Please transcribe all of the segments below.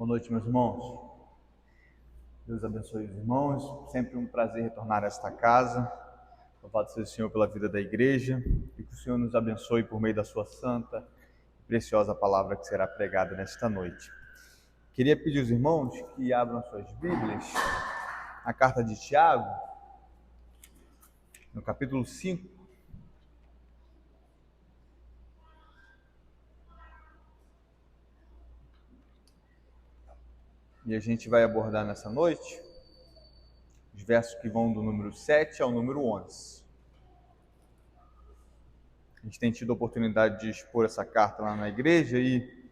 Boa noite, meus irmãos. Deus abençoe os irmãos. Sempre um prazer retornar a esta casa. Louvado seja o Senhor pela vida da igreja e que o Senhor nos abençoe por meio da sua santa e preciosa palavra que será pregada nesta noite. Queria pedir aos irmãos que abram suas Bíblias, a carta de Tiago, no capítulo 5. E a gente vai abordar nessa noite os versos que vão do número 7 ao número 11. A gente tem tido a oportunidade de expor essa carta lá na igreja e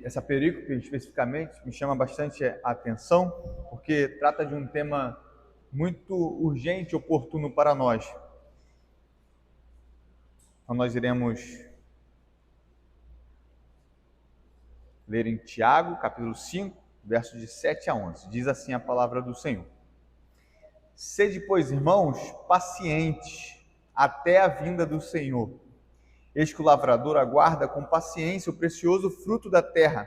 essa perícope especificamente me chama bastante a atenção, porque trata de um tema muito urgente e oportuno para nós. Então nós iremos ler em Tiago, capítulo 5, versos de 7 a 11. Diz assim a palavra do Senhor: Sede, pois, irmãos, pacientes até a vinda do Senhor. Eis que o lavrador aguarda com paciência o precioso fruto da terra,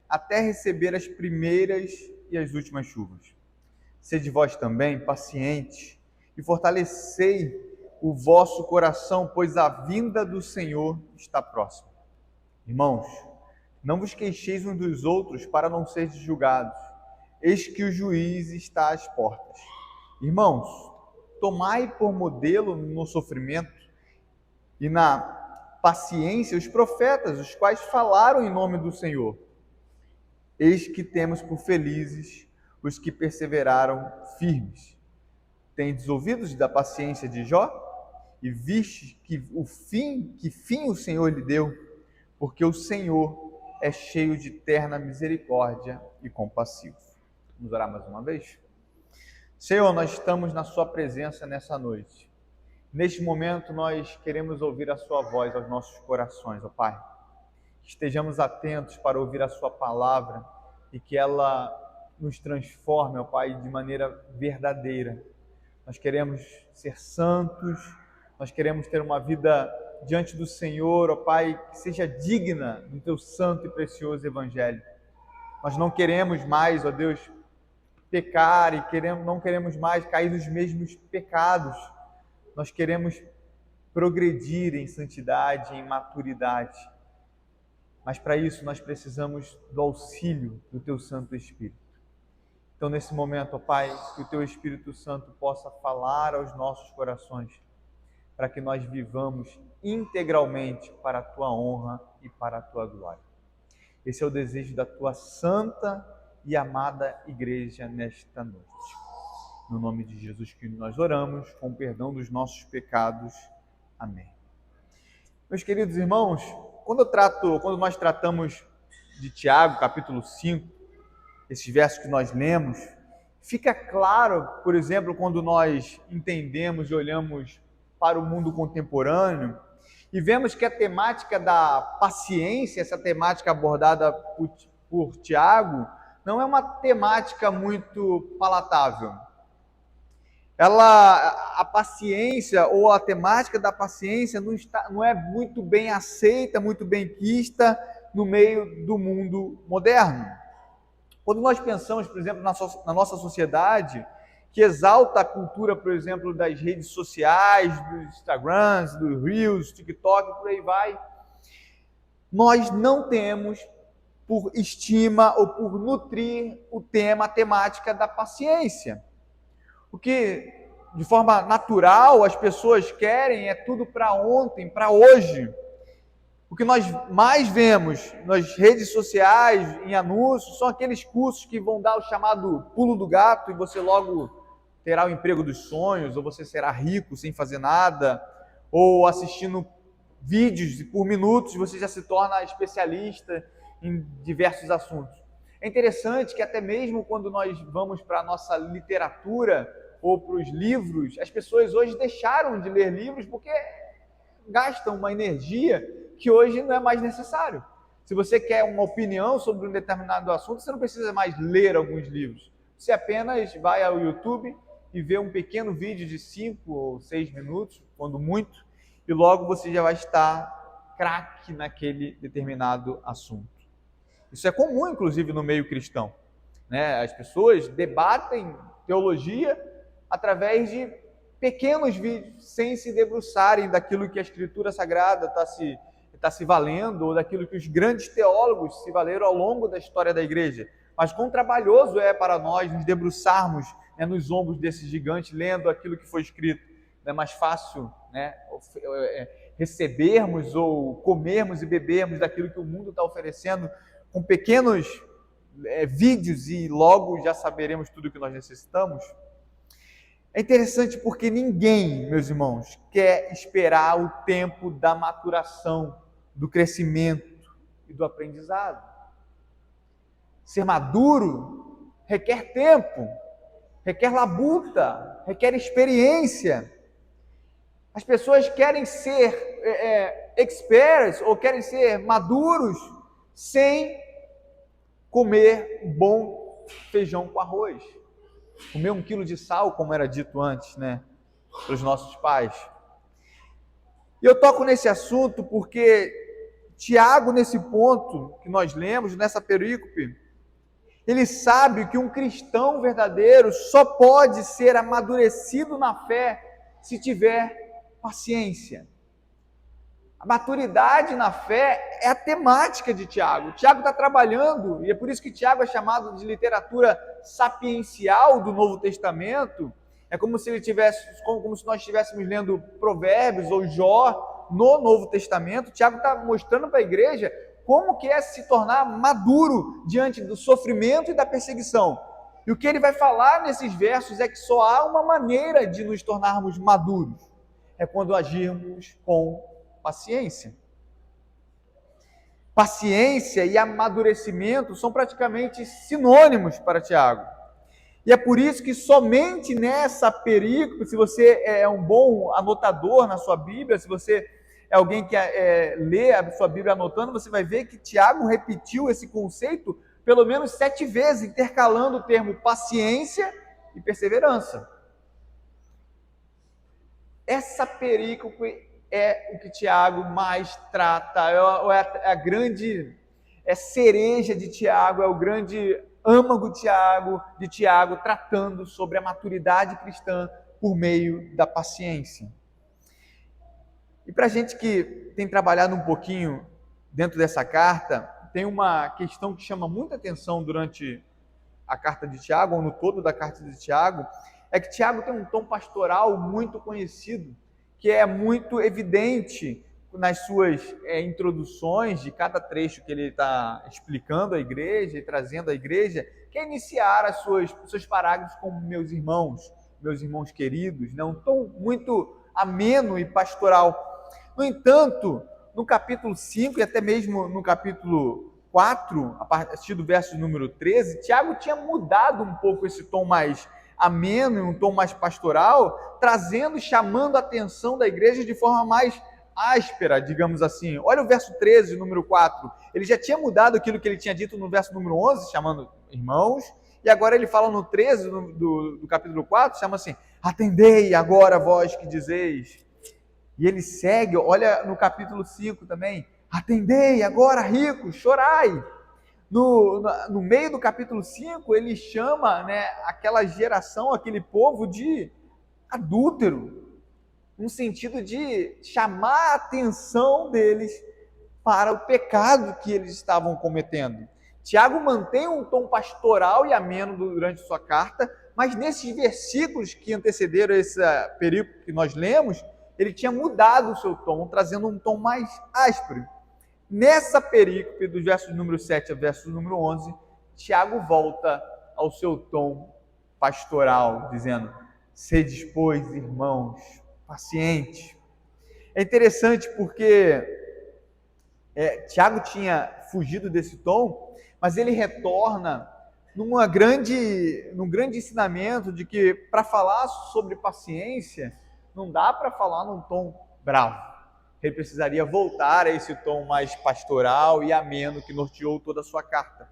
até receber as primeiras e as últimas chuvas. Sede vós também pacientes e fortalecei o vosso coração, pois a vinda do Senhor está próxima. Irmãos, não vos queixeis uns dos outros para não seres julgados. Eis que o juiz está às portas. Irmãos, tomai por modelo no sofrimento e na paciência os profetas, os quais falaram em nome do Senhor. Eis que temos por felizes os que perseveraram firmes. Tendes ouvidos da paciência de Jó? E vistes que fim o Senhor lhe deu? Porque o Senhor é cheio de terna misericórdia e compassivo. Vamos orar mais uma vez? Senhor, nós estamos na sua presença nessa noite. Neste momento nós queremos ouvir a sua voz aos nossos corações, ó Pai. Estejamos atentos para ouvir a sua palavra e que ela nos transforme, ó Pai, de maneira verdadeira. Nós queremos ser santos, nós queremos ter uma vida diante do Senhor, ó Pai, que seja digna do teu santo e precioso evangelho. Nós não queremos mais, ó Deus, pecar e não queremos mais cair nos mesmos pecados. Nós queremos progredir em santidade, em maturidade. Mas para isso nós precisamos do auxílio do Teu Santo Espírito. Então, nesse momento, ó Pai, que o Teu Espírito Santo possa falar aos nossos corações, para que nós vivamos integralmente para a Tua honra e para a Tua glória. Esse é o desejo da Tua santa e amada igreja nesta noite. No nome de Jesus que nós oramos, com o perdão dos nossos pecados. Amém. Meus queridos irmãos, quando nós tratamos de Tiago, capítulo 5, esses versos que nós lemos, fica claro, por exemplo, quando nós entendemos e olhamos para o mundo contemporâneo e vemos que a temática da paciência, essa temática abordada por Tiago, não é uma temática muito palatável. A paciência ou a temática da paciência não é muito bem aceita, muito bem quista no meio do mundo moderno. Quando nós pensamos, por exemplo, na nossa sociedade, que exalta a cultura, por exemplo, das redes sociais, dos Instagrams, dos Reels, TikTok, por aí vai, nós não temos por estima ou por nutrir a temática da paciência. O que, de forma natural, as pessoas querem é tudo para ontem, para hoje. O que nós mais vemos nas redes sociais, em anúncios, são aqueles cursos que vão dar o chamado pulo do gato e você logo terá o emprego dos sonhos, ou você será rico sem fazer nada, ou assistindo vídeos e por minutos você já se torna especialista em diversos assuntos. É interessante que até mesmo quando nós vamos para a nossa literatura ou para os livros, as pessoas hoje deixaram de ler livros porque gastam uma energia que hoje não é mais necessário. Se você quer uma opinião sobre um determinado assunto, você não precisa mais ler alguns livros. Você apenas vai ao YouTube e vê um pequeno vídeo de 5 ou 6 minutos, quando muito, e logo você já vai estar craque naquele determinado assunto. Isso é comum, inclusive, no meio cristão, né? As pessoas debatem teologia através de pequenos vídeos, sem se debruçarem daquilo que a Escritura Sagrada está se valendo, ou daquilo que os grandes teólogos se valeram ao longo da história da igreja. Mas quão trabalhoso é para nós nos debruçarmos, né, nos ombros desse gigante, lendo aquilo que foi escrito. Não é mais fácil, né, recebermos ou comermos e bebermos daquilo que o mundo está oferecendo com pequenos vídeos e logo já saberemos tudo o que nós necessitamos. É interessante porque ninguém, meus irmãos, quer esperar o tempo da maturação, do crescimento e do aprendizado. Ser maduro requer tempo, requer labuta, requer experiência. As pessoas querem ser experts ou querem ser maduros sem comer bom feijão com arroz. Comer 1 quilo de sal, como era dito antes, né, para os nossos pais. E eu toco nesse assunto porque Tiago, nesse ponto que nós lemos, nessa perícope, ele sabe que um cristão verdadeiro só pode ser amadurecido na fé se tiver paciência. A maturidade na fé é a temática de Tiago. Tiago está trabalhando, e é por isso que Tiago é chamado de literatura sapiencial do Novo Testamento. É como se nós estivéssemos lendo Provérbios ou Jó no Novo Testamento. Tiago está mostrando para a igreja como que é se tornar maduro diante do sofrimento e da perseguição. E o que ele vai falar nesses versos é que só há uma maneira de nos tornarmos maduros. É quando agirmos com paciência. Paciência e amadurecimento são praticamente sinônimos para Tiago. E é por isso que somente nessa perícope, se você é um bom anotador na sua Bíblia, se você é alguém que lê a sua Bíblia anotando, você vai ver que Tiago repetiu esse conceito pelo menos 7 vezes, intercalando o termo paciência e perseverança. Essa perícope é o que Tiago mais trata, é a grande cereja de Tiago, é o grande âmago de Tiago, tratando sobre a maturidade cristã por meio da paciência. E para a gente que tem trabalhado um pouquinho dentro dessa carta, tem uma questão que chama muita atenção durante a carta de Tiago, ou no todo da carta de Tiago, é que Tiago tem um tom pastoral muito conhecido, que é muito evidente nas suas introduções de cada trecho que ele está explicando à igreja e trazendo à igreja, que é iniciar os seus parágrafos como meus irmãos queridos, né? Um tom muito ameno e pastoral. No entanto, no capítulo 5 e até mesmo no capítulo 4, a partir do verso número 13, Tiago tinha mudado um pouco esse tom mais ameno e um tom mais pastoral, trazendo e chamando a atenção da igreja de forma mais áspera, digamos assim. Olha o verso 13, número 4. Ele já tinha mudado aquilo que ele tinha dito no verso número 11, chamando irmãos, e agora ele fala no 13 do capítulo 4, chama assim: atendei agora vós que dizeis. E ele segue, olha no capítulo 5 também: atendei agora ricos, chorai. No meio do capítulo 5, ele chama, né, aquela geração, aquele povo de adúltero, no sentido de chamar a atenção deles para o pecado que eles estavam cometendo. Tiago mantém um tom pastoral e ameno durante sua carta, mas nesses versículos que antecederam esse período que nós lemos, ele tinha mudado o seu tom, trazendo um tom mais áspero. Nessa perícope, dos versos número 7 ao verso número 11, Tiago volta ao seu tom pastoral, dizendo: sedes, pois, irmãos, pacientes. É interessante porque Tiago tinha fugido desse tom, mas ele retorna num grande ensinamento de que para falar sobre paciência, não dá para falar num tom bravo. Ele precisaria voltar a esse tom mais pastoral e ameno que norteou toda a sua carta.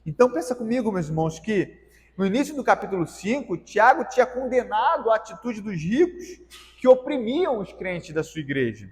Então pensa comigo, meus irmãos, que no início do capítulo 5, Tiago tinha condenado a atitude dos ricos que oprimiam os crentes da sua igreja.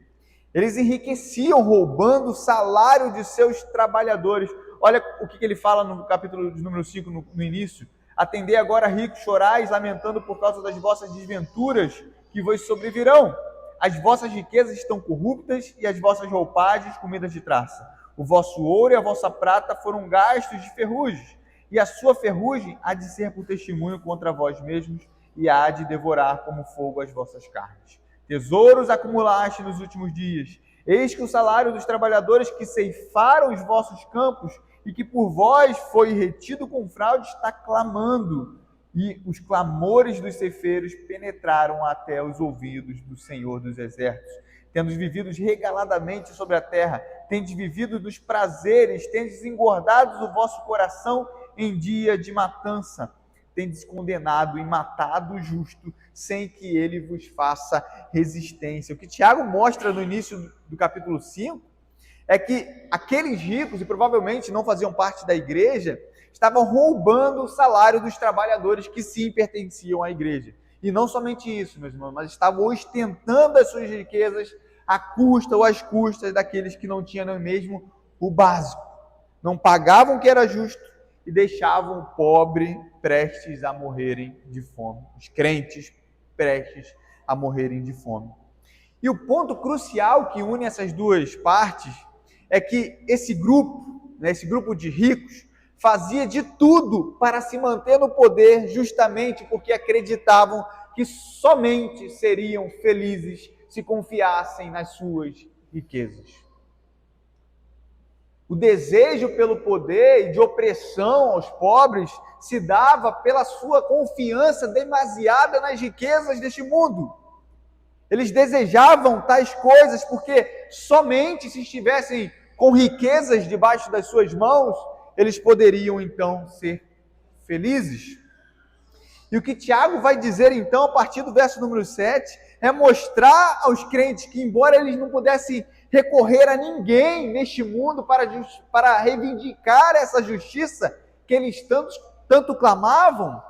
Eles enriqueciam roubando o salário de seus trabalhadores. Olha o que ele fala no capítulo de número 5, no início. Atendei agora, ricos, chorais, lamentando por causa das vossas desventuras que vos sobrevirão. As vossas riquezas estão corruptas e as vossas roupagens comidas de traça. O vosso ouro e a vossa prata foram gastos de ferrugem, e a sua ferrugem há de ser por testemunho contra vós mesmos, e há de devorar como fogo as vossas carnes. Tesouros acumulaste nos últimos dias. Eis que o salário dos trabalhadores que ceifaram os vossos campos e que por vós foi retido com fraude está clamando. E os clamores dos ceifeiros penetraram até os ouvidos do Senhor dos Exércitos. Tendo vivido regaladamente sobre a terra, tendes vivido dos prazeres, tendes engordado o vosso coração em dia de matança. Tendes condenado e matado o justo, sem que ele vos faça resistência. O que Tiago mostra no início do capítulo 5 é que aqueles ricos, e provavelmente não faziam parte da igreja, estavam roubando o salário dos trabalhadores que sim pertenciam à igreja. E não somente isso, meus irmãos, mas estavam ostentando as suas riquezas à custa ou às custas daqueles que não tinham nem mesmo o básico. Não pagavam o que era justo e deixavam o pobre prestes a morrerem de fome. Os crentes prestes a morrerem de fome. E o ponto crucial que une essas duas partes é que esse grupo de ricos, fazia de tudo para se manter no poder, justamente porque acreditavam que somente seriam felizes se confiassem nas suas riquezas. O desejo pelo poder e de opressão aos pobres se dava pela sua confiança demasiada nas riquezas deste mundo. Eles desejavam tais coisas porque somente se estivessem com riquezas debaixo das suas mãos, eles poderiam então ser felizes. E o que Tiago vai dizer então, a partir do verso número 7, é mostrar aos crentes que, embora eles não pudessem recorrer a ninguém neste mundo para reivindicar essa justiça que eles tanto clamavam,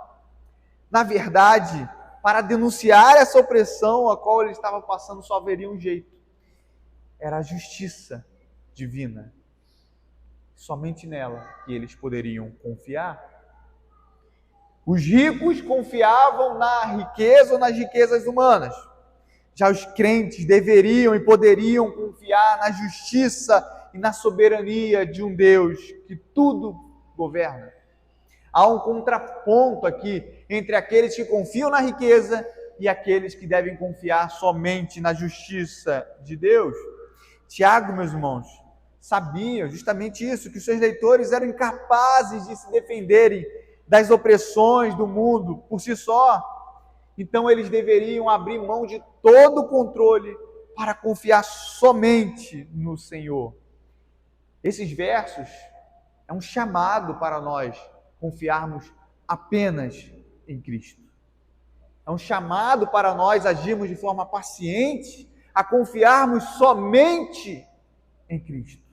na verdade, para denunciar essa opressão a qual eles estavam passando, só haveria um jeito: era a justiça divina. Somente nela que eles poderiam confiar. Os ricos confiavam na riqueza ou nas riquezas humanas. Já os crentes deveriam e poderiam confiar na justiça e na soberania de um Deus que tudo governa. Há um contraponto aqui entre aqueles que confiam na riqueza e aqueles que devem confiar somente na justiça de Deus. Tiago, meus irmãos, sabia justamente isso, que os seus leitores eram incapazes de se defenderem das opressões do mundo por si só. Então eles deveriam abrir mão de todo o controle para confiar somente no Senhor. Esses versos é um chamado para nós confiarmos apenas em Cristo. É um chamado para nós agirmos de forma paciente, a confiarmos somente em Cristo.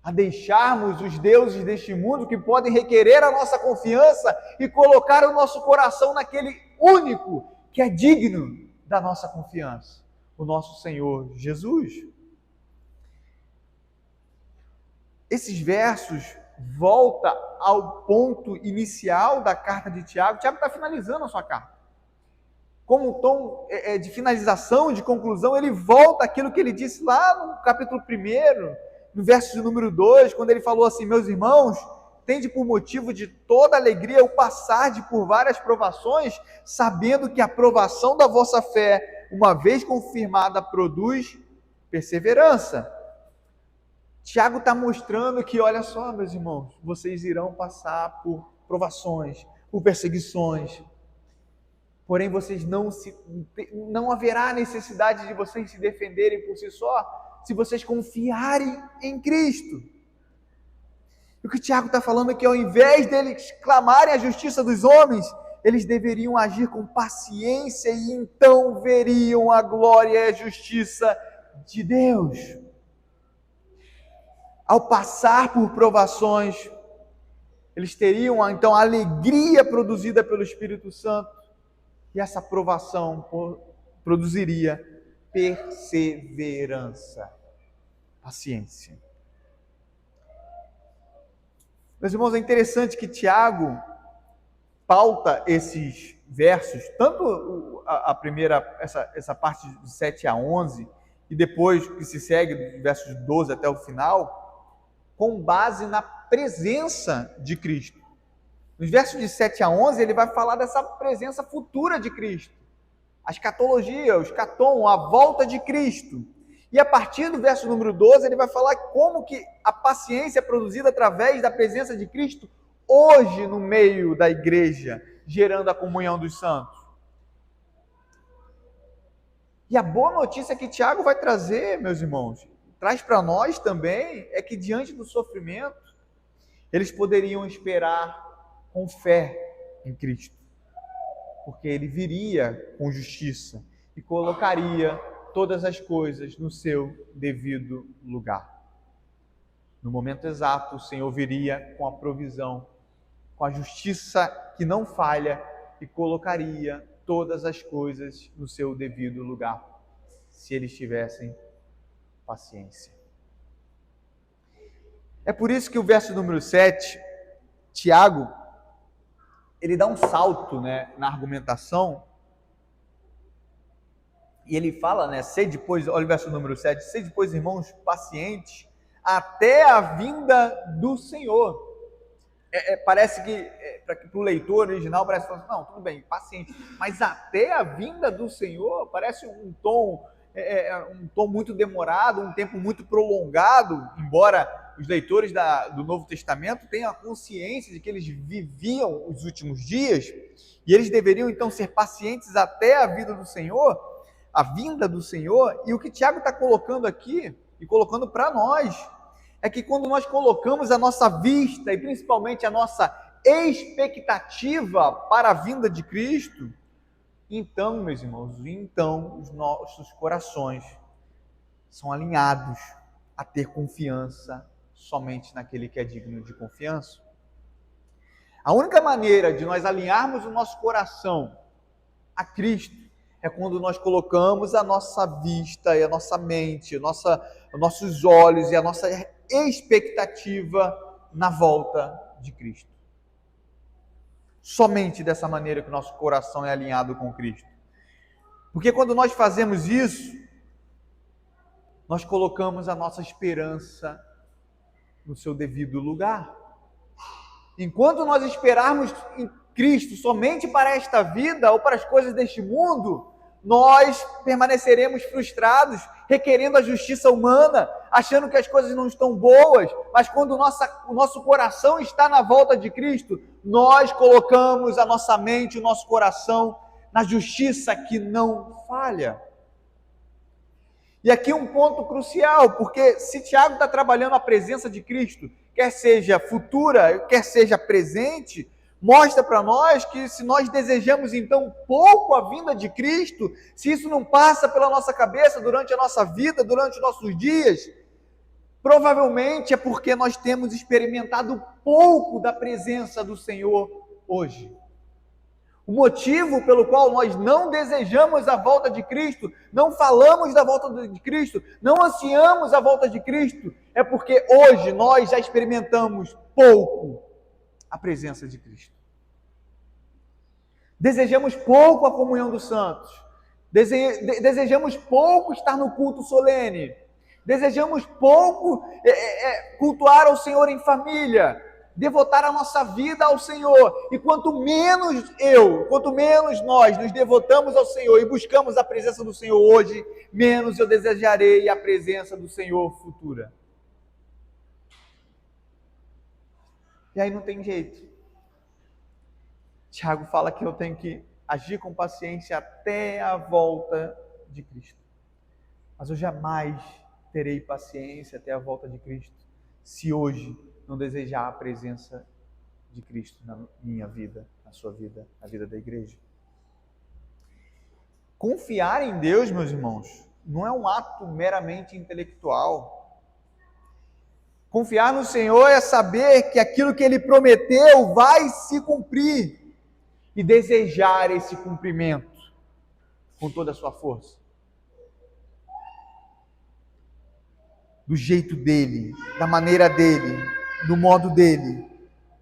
A deixarmos os deuses deste mundo que podem requerer a nossa confiança e colocar o nosso coração naquele único que é digno da nossa confiança, o nosso Senhor Jesus. Esses versos voltam ao ponto inicial da carta de Tiago. Tiago está finalizando a sua carta. Como um tom de finalização, de conclusão, ele volta àquilo que ele disse lá no capítulo 1, no verso de número 2, quando ele falou assim: meus irmãos, tende por motivo de toda alegria o passar por várias provações, sabendo que a provação da vossa fé, uma vez confirmada, produz perseverança. Tiago está mostrando que, olha só, meus irmãos, vocês irão passar por provações, por perseguições, porém vocês não haverá necessidade de vocês se defenderem por si só, se vocês confiarem em Cristo. E o que Tiago está falando é que, ao invés deles clamarem a justiça dos homens, eles deveriam agir com paciência e então veriam a glória e a justiça de Deus. Ao passar por provações, eles teriam então a alegria produzida pelo Espírito Santo, e essa provação produziria perseverança, paciência. Meus irmãos, é interessante que Tiago pauta esses versos, tanto a primeira, essa parte de 7 a 11, e depois que se segue, dos versos 12 até o final, com base na presença de Cristo. Nos versos de 7 a 11, ele vai falar dessa presença futura de Cristo, a escatologia, o escatom, a volta de Cristo. E a partir do verso número 12, ele vai falar como que a paciência é produzida através da presença de Cristo hoje no meio da igreja, gerando a comunhão dos santos. E a boa notícia que Tiago vai trazer, meus irmãos, traz para nós também, é que diante do sofrimento, eles poderiam esperar com fé em Cristo, porque ele viria com justiça e colocaria todas as coisas no seu devido lugar. No momento exato, o Senhor viria com a provisão, com a justiça que não falha, e colocaria todas as coisas no seu devido lugar, se eles tivessem paciência. É por isso que o verso número 7, Tiago, ele dá um salto, na argumentação, e ele fala, sede, pois, olha o verso número 7, sede, pois, irmãos, pacientes, até a vinda do Senhor. Parece que, para o leitor original, parece que, não, tudo bem, paciente, mas até a vinda do Senhor, parece um tom muito demorado, um tempo muito prolongado, embora os leitores do Novo Testamento tenham a consciência de que eles viviam os últimos dias, e eles deveriam então ser pacientes até a vinda do Senhor, e o que Tiago está colocando aqui, e colocando para nós, é que quando nós colocamos a nossa vista, e principalmente a nossa expectativa para a vinda de Cristo, então, meus irmãos, os nossos corações são alinhados a ter confiança somente naquele que é digno de confiança. A única maneira de nós alinharmos o nosso coração a Cristo é quando nós colocamos a nossa vista e a nossa mente, os nossos olhos e a nossa expectativa na volta de Cristo. Somente dessa maneira que o nosso coração é alinhado com Cristo. Porque quando nós fazemos isso, nós colocamos a nossa esperança no seu devido lugar. Enquanto nós esperarmos em Cristo somente para esta vida ou para as coisas deste mundo, nós permaneceremos frustrados, requerendo a justiça humana, achando que as coisas não estão boas, mas quando o nosso coração está na volta de Cristo, nós colocamos a nossa mente, o nosso coração na justiça que não falha. E aqui um ponto crucial, porque se Tiago está trabalhando a presença de Cristo, quer seja futura, quer seja presente, mostra para nós que se nós desejamos então pouco a vinda de Cristo, se isso não passa pela nossa cabeça durante a nossa vida, durante os nossos dias, provavelmente é porque nós temos experimentado pouco da presença do Senhor hoje. O motivo pelo qual nós não desejamos a volta de Cristo, não falamos da volta de Cristo, não ansiamos a volta de Cristo, é porque hoje nós já experimentamos pouco a presença de Cristo. Desejamos pouco a comunhão dos santos, desejamos pouco estar no culto solene, desejamos pouco cultuar ao Senhor em família, devotar a nossa vida ao Senhor. E quanto menos nós nos devotamos ao Senhor e buscamos a presença do Senhor hoje, menos eu desejarei a presença do Senhor futura. E aí não tem jeito. Tiago fala que eu tenho que agir com paciência até a volta de Cristo. Mas eu jamais terei paciência até a volta de Cristo se hoje não desejar a presença de Cristo na minha vida, na sua vida, na vida da igreja. Confiar em Deus, meus irmãos, não é um ato meramente intelectual. Confiar no Senhor é saber que aquilo que Ele prometeu vai se cumprir e desejar esse cumprimento com toda a sua força. Do jeito dele, da maneira dele, do modo dele.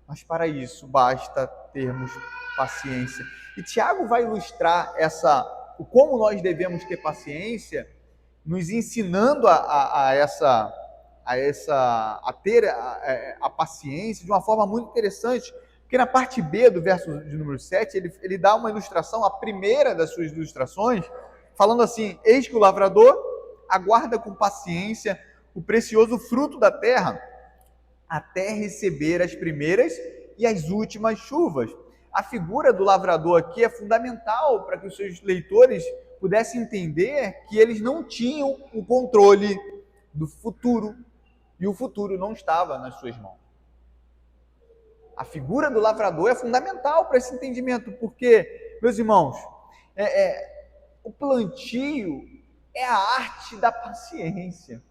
mas para isso basta termos paciência. E Tiago vai ilustrar o como nós devemos ter paciência, nos ensinando a ter a paciência de uma forma muito interessante, porque na parte B do verso de número 7, ele dá uma ilustração, a primeira das suas ilustrações, falando assim: eis que o lavrador aguarda com paciência o precioso fruto da terra, até receber as primeiras e as últimas chuvas. A figura do lavrador aqui é fundamental para que os seus leitores pudessem entender que eles não tinham o controle do futuro, e o futuro não estava nas suas mãos. A figura do lavrador é fundamental para esse entendimento, porque, meus irmãos, o plantio é a arte da paciência.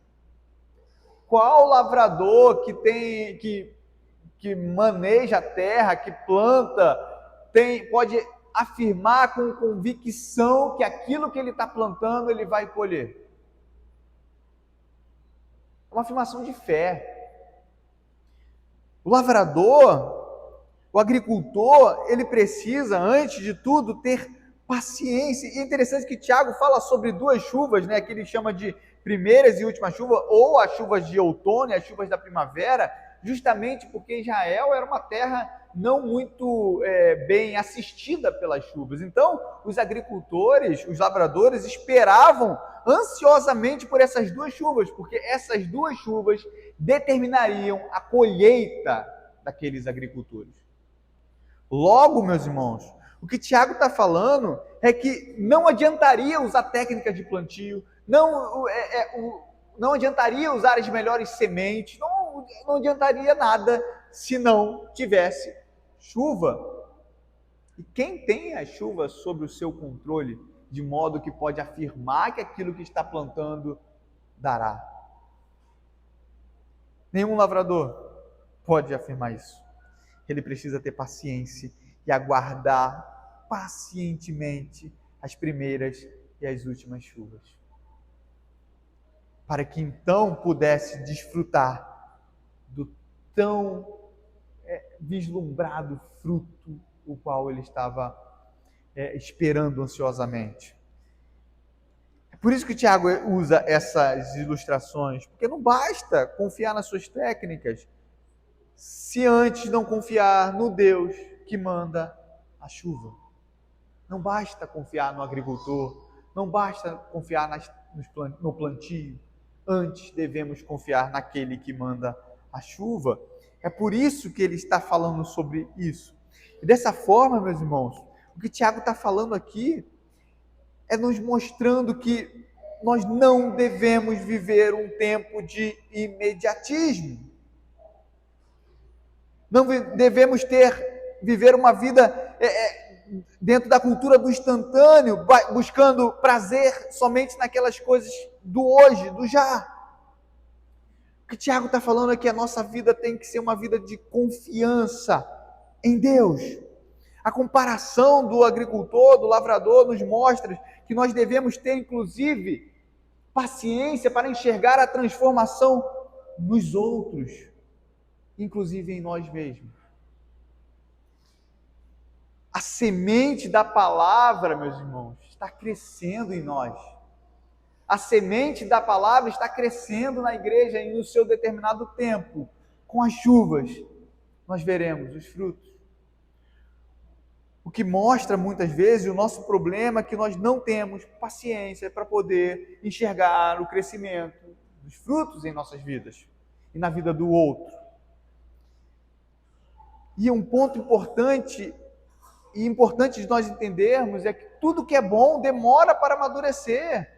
Qual lavrador que maneja a terra, que planta, pode afirmar com convicção que aquilo que ele está plantando ele vai colher? É uma afirmação de fé. O lavrador, o agricultor, ele precisa, antes de tudo, ter paciência. E é interessante que Tiago fala sobre duas chuvas, né, que ele chama de primeiras e últimas chuvas, ou as chuvas de outono e as chuvas da primavera, justamente porque Israel era uma terra não muito bem assistida pelas chuvas. Então, os agricultores, os lavradores, esperavam ansiosamente por essas duas chuvas, porque essas duas chuvas determinariam a colheita daqueles agricultores. Logo, meus irmãos, o que Tiago está falando é que não adiantaria usar técnicas de plantio, não adiantaria usar as melhores sementes, não adiantaria nada se não tivesse chuva. E quem tem a chuva sob o seu controle, de modo que pode afirmar que aquilo que está plantando dará? Nenhum lavrador pode afirmar isso. Ele precisa ter paciência e aguardar pacientemente as primeiras e as últimas chuvas, para que então pudesse desfrutar do tão vislumbrado fruto o qual ele estava esperando ansiosamente. É por isso que Tiago usa essas ilustrações, porque não basta confiar nas suas técnicas se antes não confiar no Deus que manda a chuva. Não basta confiar no agricultor, não basta confiar no plantio, antes devemos confiar naquele que manda a chuva. É por isso que ele está falando sobre isso. E dessa forma, meus irmãos, o que Tiago está falando aqui é nos mostrando que nós não devemos viver um tempo de imediatismo. Não devemos viver uma vida dentro da cultura do instantâneo, buscando prazer somente naquelas coisas do hoje, do já. O que Tiago está falando é que a nossa vida tem que ser uma vida de confiança em Deus. A comparação do agricultor, do lavrador, nos mostra que nós devemos ter, inclusive, paciência para enxergar a transformação nos outros, inclusive em nós mesmos. A semente da palavra, meus irmãos, está crescendo em nós. A semente da palavra está crescendo na igreja e no seu determinado tempo. Com as chuvas, nós veremos os frutos. O que mostra muitas vezes o nosso problema é que nós não temos paciência para poder enxergar o crescimento dos frutos em nossas vidas e na vida do outro. E um ponto importante de nós entendermos é que tudo que é bom demora para amadurecer.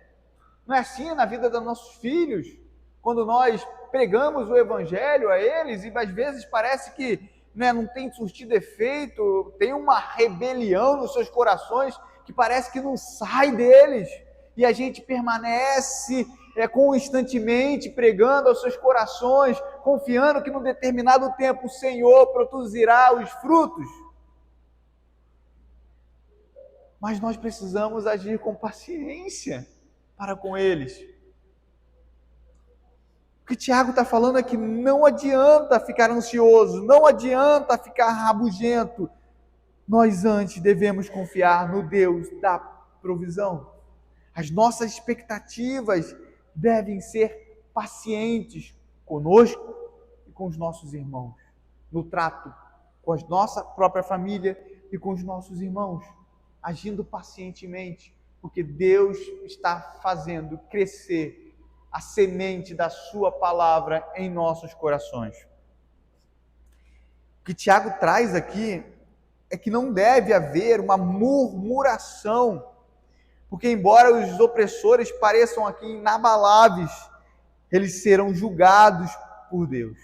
Não é assim na vida dos nossos filhos? Quando nós pregamos o evangelho a eles e às vezes parece que não tem surtido efeito, tem uma rebelião nos seus corações que parece que não sai deles, e a gente permanece constantemente pregando aos seus corações, confiando que num determinado tempo o Senhor produzirá os frutos. Mas nós precisamos agir com paciência para com eles. O que Tiago está falando é que não adianta ficar ansioso, não adianta ficar rabugento. Nós antes devemos confiar no Deus da provisão. As nossas expectativas devem ser pacientes conosco e com os nossos irmãos, no trato com a nossa própria família e com os nossos irmãos, agindo pacientemente, porque Deus está fazendo crescer a semente da sua palavra em nossos corações. O que Tiago traz aqui é que não deve haver uma murmuração, porque embora os opressores pareçam aqui inabaláveis, eles serão julgados por Deus.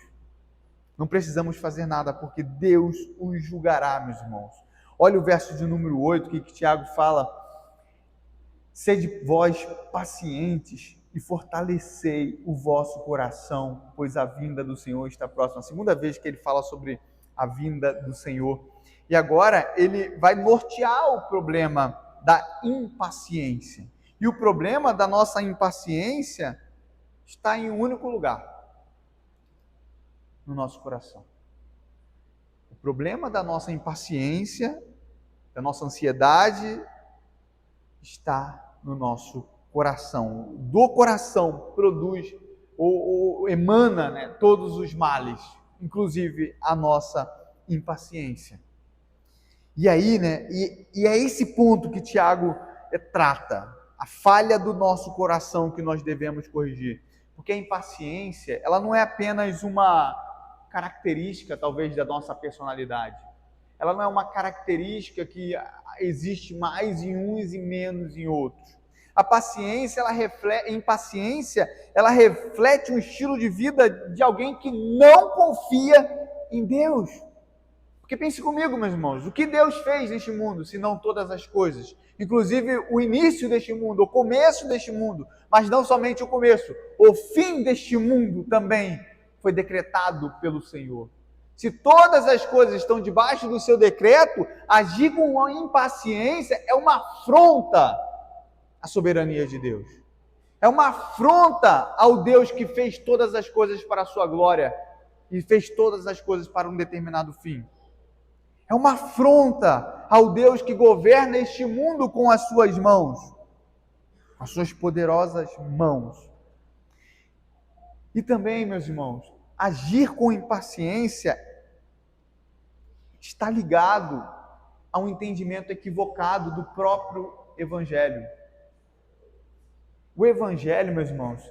Não precisamos fazer nada, porque Deus os julgará, meus irmãos. Olha o verso de número 8, que Tiago fala: sede vós pacientes e fortalecei o vosso coração, pois a vinda do Senhor está próxima. A segunda vez que ele fala sobre a vinda do Senhor. E agora ele vai nortear o problema da impaciência. E o problema da nossa impaciência está em um único lugar: no nosso coração. O problema da nossa impaciência, da nossa ansiedade, está no nosso coração. Do coração produz ou emana, todos os males, inclusive a nossa impaciência. E aí, e é esse ponto que Tiago trata, a falha do nosso coração que nós devemos corrigir. Porque a impaciência, ela não é apenas uma característica, talvez, da nossa personalidade. Ela não é uma característica que existe mais em uns e menos em outros. A paciência, impaciência, ela reflete um estilo de vida de alguém que não confia em Deus. Porque pense comigo, meus irmãos, o que Deus fez neste mundo, se não todas as coisas? Inclusive o início deste mundo, o começo deste mundo, mas não somente o começo, o fim deste mundo também foi decretado pelo Senhor. Se todas as coisas estão debaixo do seu decreto, agir com uma impaciência é uma afronta à soberania de Deus. É uma afronta ao Deus que fez todas as coisas para a sua glória e fez todas as coisas para um determinado fim. É uma afronta ao Deus que governa este mundo com as suas mãos, com as suas poderosas mãos. E também, meus irmãos, agir com impaciência está ligado a um entendimento equivocado do próprio Evangelho. O Evangelho, meus irmãos,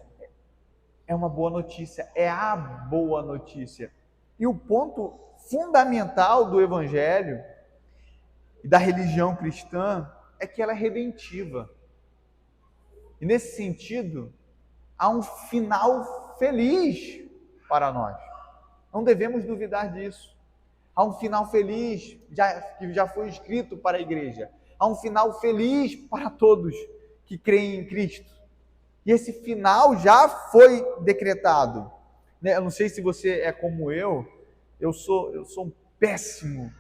é uma boa notícia, é a boa notícia. E o ponto fundamental do Evangelho e da religião cristã é que ela é redentiva. E nesse sentido, há um final feliz para nós. Não devemos duvidar disso. Há um final feliz que já foi escrito para a igreja. Há um final feliz para todos que creem em Cristo. E esse final já foi decretado. Eu não sei se você é como eu sou um péssimo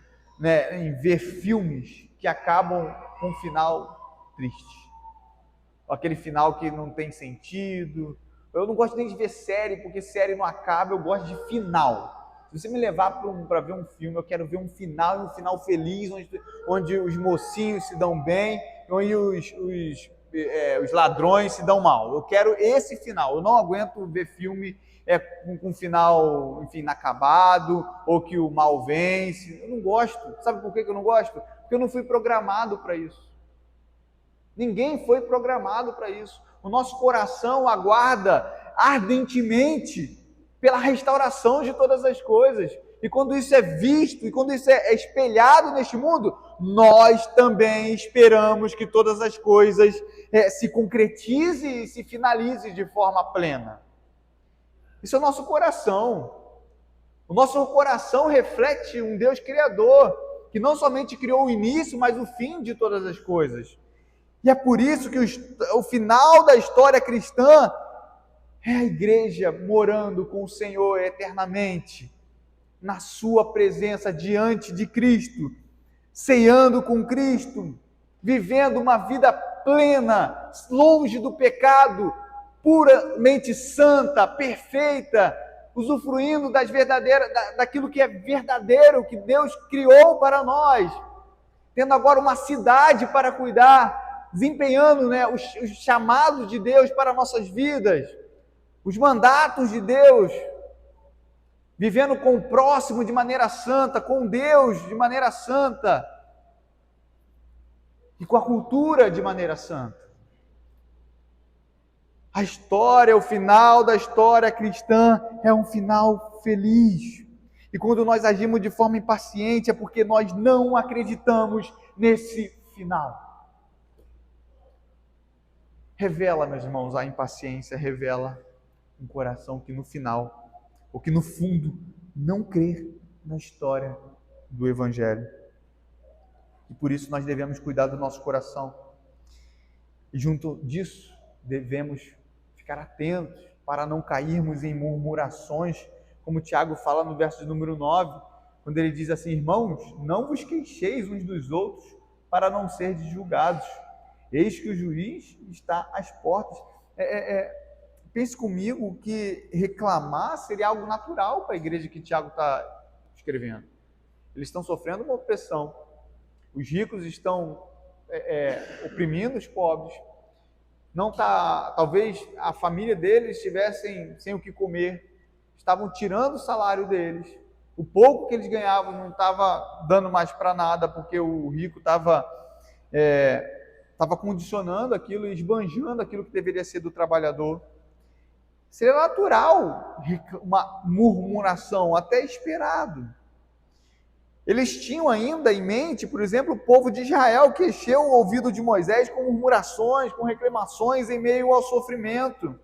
em ver filmes que acabam com um final triste. Aquele final que não tem sentido. Eu não gosto nem de ver série, porque série não acaba, eu gosto de final. Se você me levar para ver um filme, eu quero ver um final, e um final feliz, onde os mocinhos se dão bem, onde os ladrões se dão mal. Eu quero esse final. Eu não aguento ver filme com um final, enfim, inacabado, ou que o mal vence. Eu não gosto. Sabe por que eu não gosto? Porque eu não fui programado para isso. Ninguém foi programado para isso. O nosso coração aguarda ardentemente pela restauração de todas as coisas. E quando isso é visto, e quando isso é espelhado neste mundo, nós também esperamos que todas as coisas se concretizem e se finalizem de forma plena. Isso é o nosso coração. O nosso coração reflete um Deus criador, que não somente criou o início, mas o fim de todas as coisas. E é por isso que o final da história cristã é a igreja morando com o Senhor eternamente, na sua presença diante de Cristo, ceando com Cristo, vivendo uma vida plena, longe do pecado, puramente santa, perfeita, usufruindo daquilo que é verdadeiro, que Deus criou para nós, tendo agora uma cidade para cuidar, desempenhando, né, os chamados de Deus para nossas vidas, os mandatos de Deus, vivendo com o próximo de maneira santa, com Deus de maneira santa e com a cultura de maneira santa. A história, o final da história cristã é um final feliz. E quando nós agimos de forma impaciente é porque nós não acreditamos nesse final. Revela, meus irmãos, a impaciência revela um coração que no final, ou que no fundo, não crê na história do Evangelho. E por isso nós devemos cuidar do nosso coração. E junto disso, devemos ficar atentos para não cairmos em murmurações, como Tiago fala no verso de número 9, quando ele diz assim: irmãos, não vos queixeis uns dos outros para não serdes julgados. Eis que o juiz está às portas. Pense comigo que reclamar seria algo natural para a igreja que Tiago está escrevendo. Eles estão sofrendo uma opressão. Os ricos estão oprimindo os pobres. Talvez a família deles estivessem sem o que comer. Estavam tirando o salário deles. O pouco que eles ganhavam não estava dando mais para nada, porque o rico estava condicionando aquilo e esbanjando aquilo que deveria ser do trabalhador. Seria natural uma murmuração, até esperado. Eles tinham ainda em mente, por exemplo, o povo de Israel, que encheu o ouvido de Moisés com murmurações, com reclamações em meio ao sofrimento.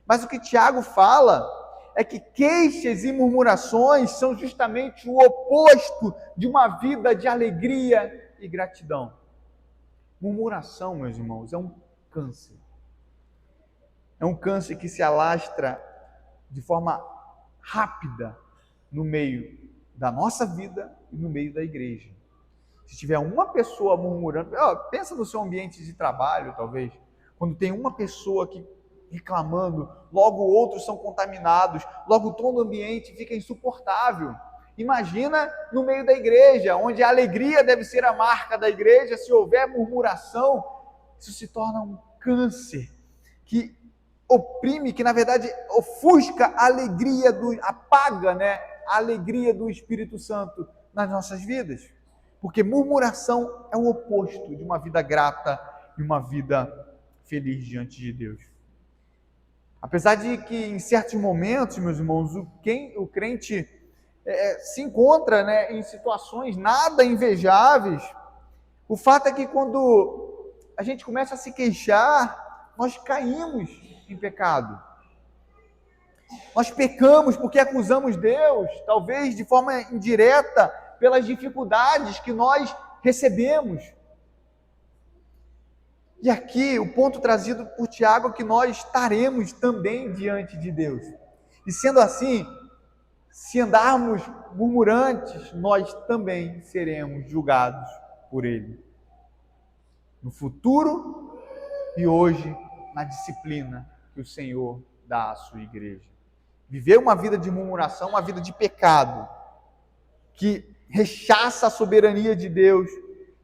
Mas o que Tiago fala é que queixas e murmurações são justamente o oposto de uma vida de alegria e gratidão. Murmuração, meus irmãos, é um câncer. É um câncer que se alastra de forma rápida no meio da nossa vida e no meio da igreja. Se tiver uma pessoa murmurando, pensa no seu ambiente de trabalho, talvez, quando tem uma pessoa aqui reclamando, logo outros são contaminados, logo todo o ambiente fica insuportável. Imagina no meio da igreja, onde a alegria deve ser a marca da igreja, se houver murmuração, isso se torna um câncer que oprime, que na verdade ofusca a alegria, apaga, né, a alegria do Espírito Santo nas nossas vidas. Porque murmuração é o oposto de uma vida grata e uma vida feliz diante de Deus. Apesar de que em certos momentos, meus irmãos, o crente se encontra, né, em situações nada invejáveis, o fato é que quando a gente começa a se queixar, nós caímos em pecado. Nós pecamos porque acusamos Deus, talvez de forma indireta, pelas dificuldades que nós recebemos. E aqui o ponto trazido por Tiago é que nós estaremos também diante de Deus. E sendo assim, se andarmos murmurantes, nós também seremos julgados por Ele. No futuro e hoje, na disciplina que o Senhor dá à sua igreja. Viver uma vida de murmuração, uma vida de pecado, que rechaça a soberania de Deus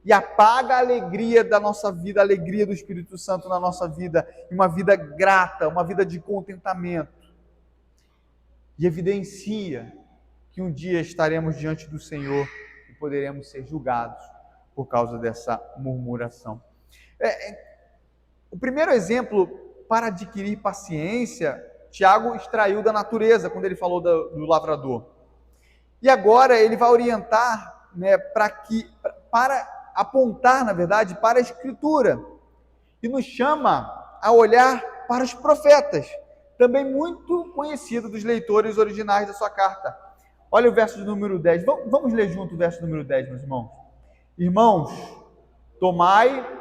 e apaga a alegria da nossa vida, a alegria do Espírito Santo na nossa vida, e uma vida grata, uma vida de contentamento. E evidencia que um dia estaremos diante do Senhor e poderemos ser julgados por causa dessa murmuração. O primeiro exemplo para adquirir paciência, Tiago extraiu da natureza, quando ele falou do lavrador. E agora ele vai orientar, né, para apontar, na verdade, para a Escritura. E nos chama a olhar para os profetas, também muito conhecido dos leitores originais da sua carta. Olha o verso de número 10. Vamos ler junto o verso de número 10, meus irmãos. Irmãos, tomai...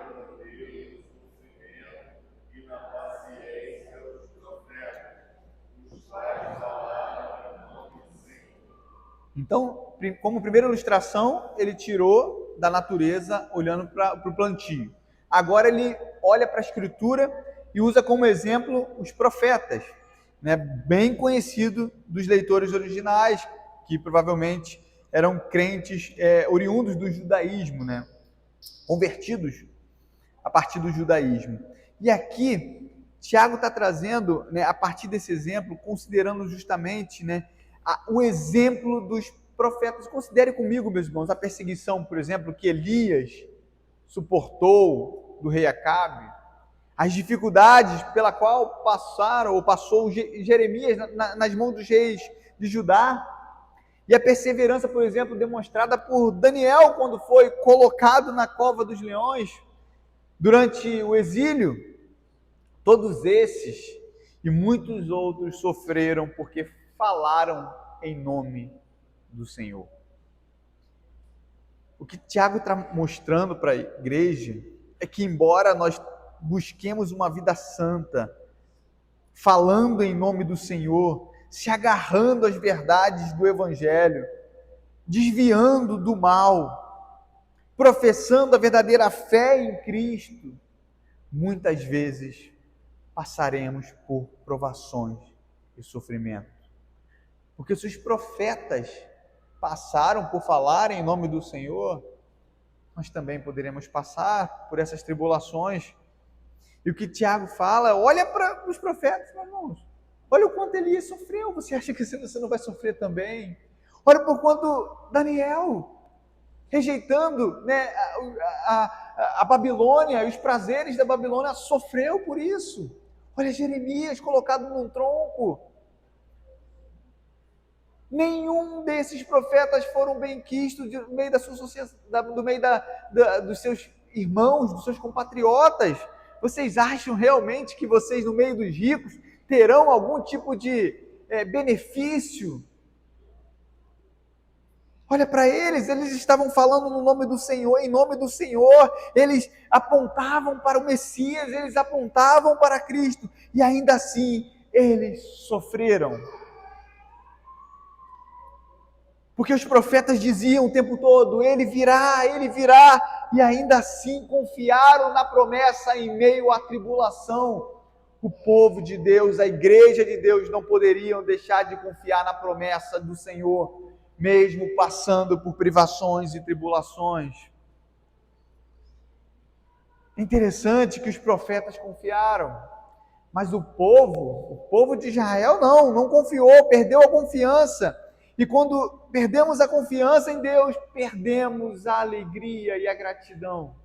Então, como primeira ilustração, ele tirou da natureza, olhando para o plantio. Agora ele olha para a Escritura e usa como exemplo os profetas, né, bem conhecido dos leitores originais, que provavelmente eram crentes oriundos do judaísmo, né, convertidos a partir do judaísmo. E aqui, Tiago está trazendo, né, a partir desse exemplo, considerando justamente, né, o exemplo dos profetas. Considere comigo, meus irmãos, a perseguição, por exemplo, que Elias suportou do rei Acabe, as dificuldades pela qual passou Jeremias nas mãos dos reis de Judá, e a perseverança, por exemplo, demonstrada por Daniel quando foi colocado na cova dos leões durante o exílio. Todos esses e muitos outros sofreram porque falaram em nome do Senhor. O que Tiago está mostrando para a igreja é que, embora nós busquemos uma vida santa, falando em nome do Senhor, se agarrando às verdades do Evangelho, desviando do mal, professando a verdadeira fé em Cristo, muitas vezes passaremos por provações e sofrimento. Porque se os profetas passaram por falar em nome do Senhor, nós também poderemos passar por essas tribulações. E o que Tiago fala, olha para os profetas, meus irmãos, olha o quanto Elias sofreu. Você acha que você não vai sofrer também? Olha por quanto Daniel, rejeitando, né, a Babilônia, os prazeres da Babilônia, sofreu por isso. Olha Jeremias colocado num tronco. Nenhum desses profetas foram benquistos no meio da sua sociedade, no meio dos seus irmãos, dos seus compatriotas. Vocês acham realmente que vocês, no meio dos ricos, terão algum tipo de benefício? Olha para eles estavam falando no nome do Senhor, em nome do Senhor, eles apontavam para o Messias, eles apontavam para Cristo, e ainda assim eles sofreram. Porque os profetas diziam o tempo todo, ele virá, e ainda assim confiaram na promessa em meio à tribulação. O povo de Deus, a igreja de Deus, não poderiam deixar de confiar na promessa do Senhor, mesmo passando por privações e tribulações. É interessante que os profetas confiaram, mas o povo de Israel não confiou, perdeu a confiança. E quando perdemos a confiança em Deus, perdemos a alegria e a gratidão.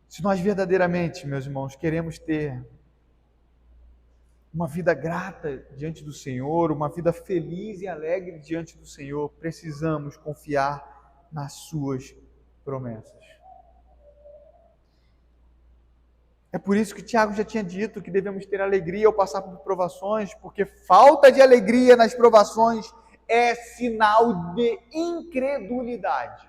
Se nós verdadeiramente, meus irmãos, queremos ter uma vida grata diante do Senhor, uma vida feliz e alegre diante do Senhor, precisamos confiar nas suas promessas. É por isso que Tiago já tinha dito que devemos ter alegria ao passar por provações, porque falta de alegria nas provações é sinal de incredulidade.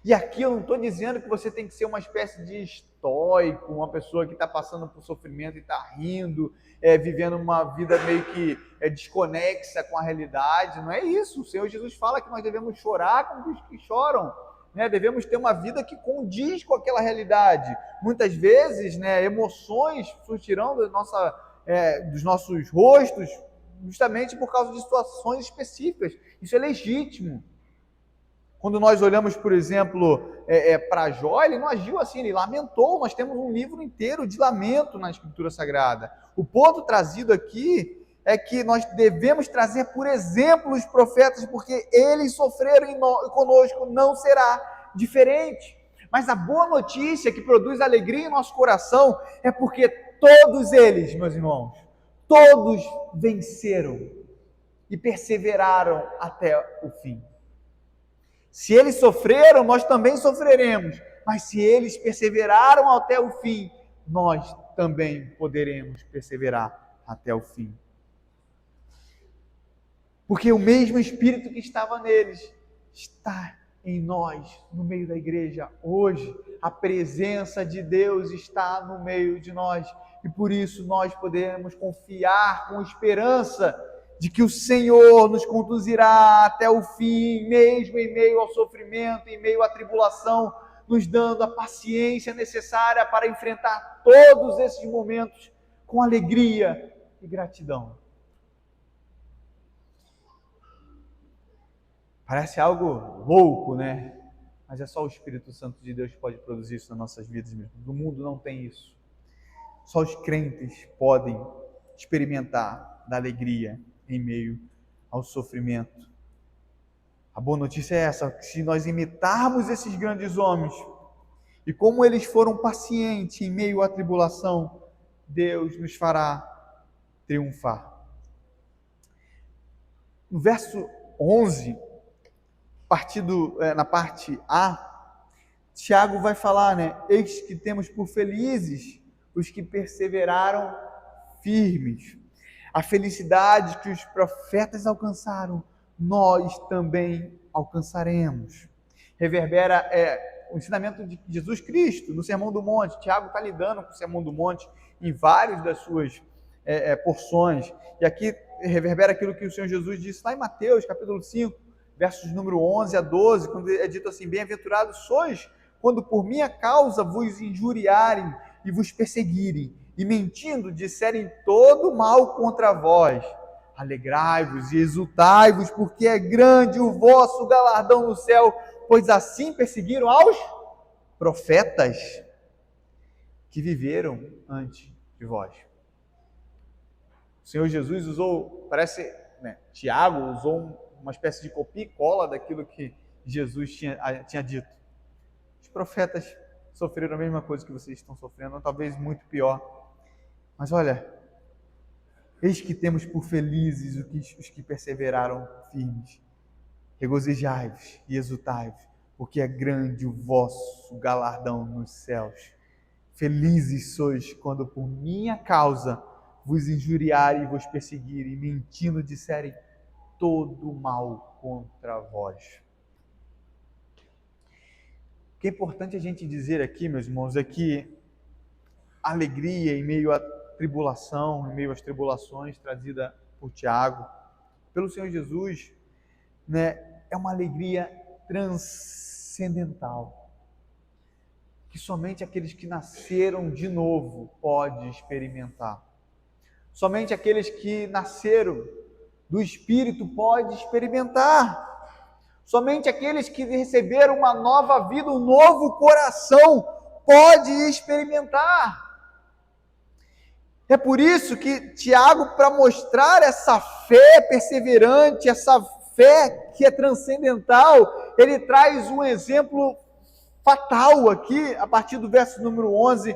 E aqui eu não estou dizendo que você tem que ser uma espécie de estoico, uma pessoa que está passando por sofrimento e está rindo, vivendo uma vida meio que desconexa com a realidade. Não é isso. O Senhor Jesus fala que nós devemos chorar com os que choram. Né? Devemos ter uma vida que condiz com aquela realidade. Muitas vezes, né, emoções surgirão dos nossos rostos justamente por causa de situações específicas. Isso é legítimo. Quando nós olhamos, por exemplo, para Jó, ele não agiu assim, ele lamentou. Nós temos um livro inteiro de lamento na Escritura Sagrada. O ponto trazido aqui é que nós devemos trazer por exemplo os profetas, porque eles sofreram e conosco não será diferente. Mas a boa notícia que produz alegria em nosso coração é porque todos eles, meus irmãos, todos venceram e perseveraram até o fim. Se eles sofreram, nós também sofreremos. Mas se eles perseveraram até o fim, nós também poderemos perseverar até o fim. Porque o mesmo Espírito que estava neles está em nós, no meio da igreja. Hoje, a presença de Deus está no meio de nós. E por isso nós podemos confiar com esperança de que o Senhor nos conduzirá até o fim, mesmo em meio ao sofrimento, em meio à tribulação. nos dando a paciência necessária para enfrentar todos esses momentos com alegria e gratidão. Parece algo louco, né? Mas é só o Espírito Santo de Deus que pode produzir isso nas nossas vidas mesmo. No mundo não tem isso. Só os crentes podem experimentar da alegria em meio ao sofrimento. A boa notícia é essa, que se nós imitarmos esses grandes homens, e como eles foram pacientes em meio à tribulação, Deus nos fará triunfar. No verso 11, na parte A, Tiago vai falar, né? Eis que temos por felizes os que perseveraram firmes. A felicidade que os profetas alcançaram, nós também alcançaremos. Reverbera o ensinamento de Jesus Cristo no Sermão do Monte. Tiago está lidando com o Sermão do Monte em várias das suas porções. E aqui reverbera aquilo que o Senhor Jesus disse lá em Mateus, capítulo 5, versos número 11 a 12, quando é dito assim: bem-aventurados sois quando por minha causa vos injuriarem e vos perseguirem, e mentindo disserem todo mal contra vós. Alegrai-vos e exultai-vos, porque é grande o vosso galardão no céu, pois assim perseguiram aos profetas que viveram antes de vós. O Senhor Jesus usou, parece, Tiago usou uma espécie de copia e cola daquilo que Jesus tinha dito. Os profetas sofreram a mesma coisa que vocês estão sofrendo, talvez muito pior. Mas olha, eis que temos por felizes os que perseveraram firmes. Regozijai-vos e exultai-vos, porque é grande o vosso galardão nos céus. Felizes sois quando por minha causa vos injuriarem e vos perseguirem, mentindo disserem todo mal contra vós. O que é importante a gente dizer aqui, meus irmãos, é que a alegria em meio à tribulação, em meio às tribulações trazida por Tiago, pelo Senhor Jesus, é uma alegria transcendental, que somente aqueles que nasceram de novo podem experimentar. Somente aqueles que nasceram do Espírito podem experimentar. Somente aqueles que receberam uma nova vida, um novo coração, podem experimentar. É por isso que Tiago, para mostrar essa fé perseverante, essa fé que é transcendental, ele traz um exemplo fatal aqui, a partir do verso número 11,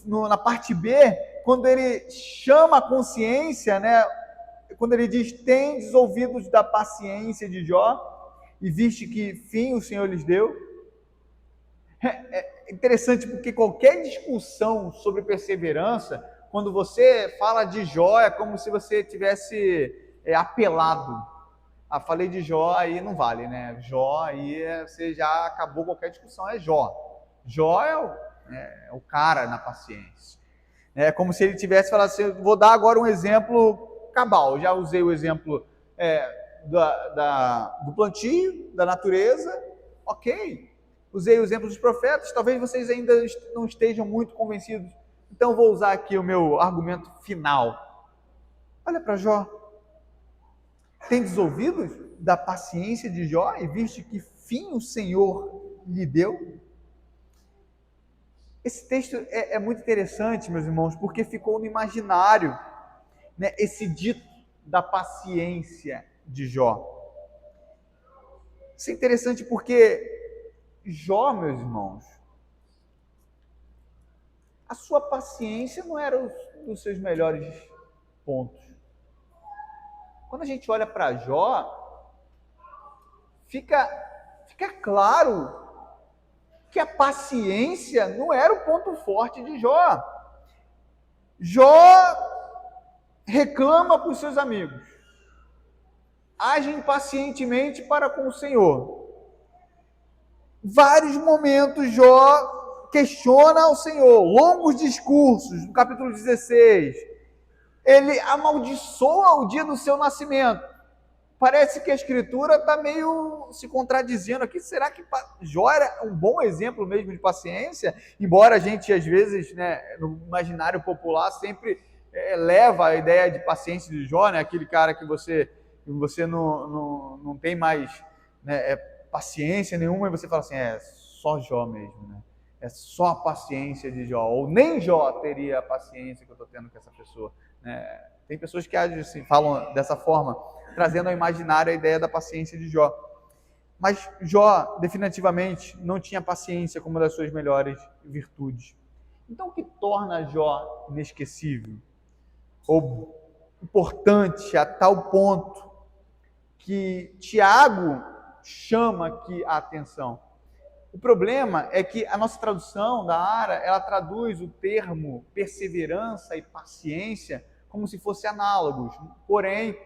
na parte B, quando ele chama a consciência, quando ele diz: tendes ouvidos da paciência de Jó, e viste que fim o Senhor lhes deu. É interessante porque qualquer discussão sobre perseverança, quando você fala de Jó, é como se você tivesse apelado. Falei de Jó, aí não vale, né? Jó, aí você já acabou qualquer discussão, é Jó. Jó é o cara na paciência. É como se ele tivesse falado assim: vou dar agora um exemplo cabal. Já usei o exemplo do plantio, da natureza, ok. Usei o exemplo dos profetas, talvez vocês ainda não estejam muito convencidos, então vou usar aqui o meu argumento final. Olha para Jó. Tendes ouvidos da paciência de Jó e viste que fim o Senhor lhe deu? Esse texto é muito interessante, meus irmãos, porque ficou no imaginário, esse dito da paciência de Jó. Isso é interessante porque Jó, meus irmãos, a sua paciência não era um dos seus melhores pontos. Quando a gente olha para Jó, fica claro que a paciência não era o ponto forte de Jó. Jó reclama para os seus amigos, age impacientemente para com o Senhor. Vários momentos Jó questiona ao Senhor, longos discursos, no capítulo 16, ele amaldiçoa o dia do seu nascimento, parece que a Escritura está meio se contradizendo aqui. Será que Jó era um bom exemplo mesmo de paciência? Embora a gente, às vezes, né, no imaginário popular, sempre leva a ideia de paciência de Jó, né, aquele cara que você não tem mais, né, paciência nenhuma, e você fala assim, só Jó mesmo, né? É só a paciência de Jó, ou nem Jó teria a paciência que eu estou tendo com essa pessoa, né? Tem pessoas que agem assim, falam dessa forma, trazendo ao imaginário a ideia da paciência de Jó. Mas Jó, definitivamente, não tinha paciência como uma das suas melhores virtudes. Então, o que torna Jó inesquecível? Ou importante a tal ponto que Tiago chama aqui a atenção. O problema é que a nossa tradução da ARA, ela traduz o termo perseverança e paciência como se fossem análogos. Porém,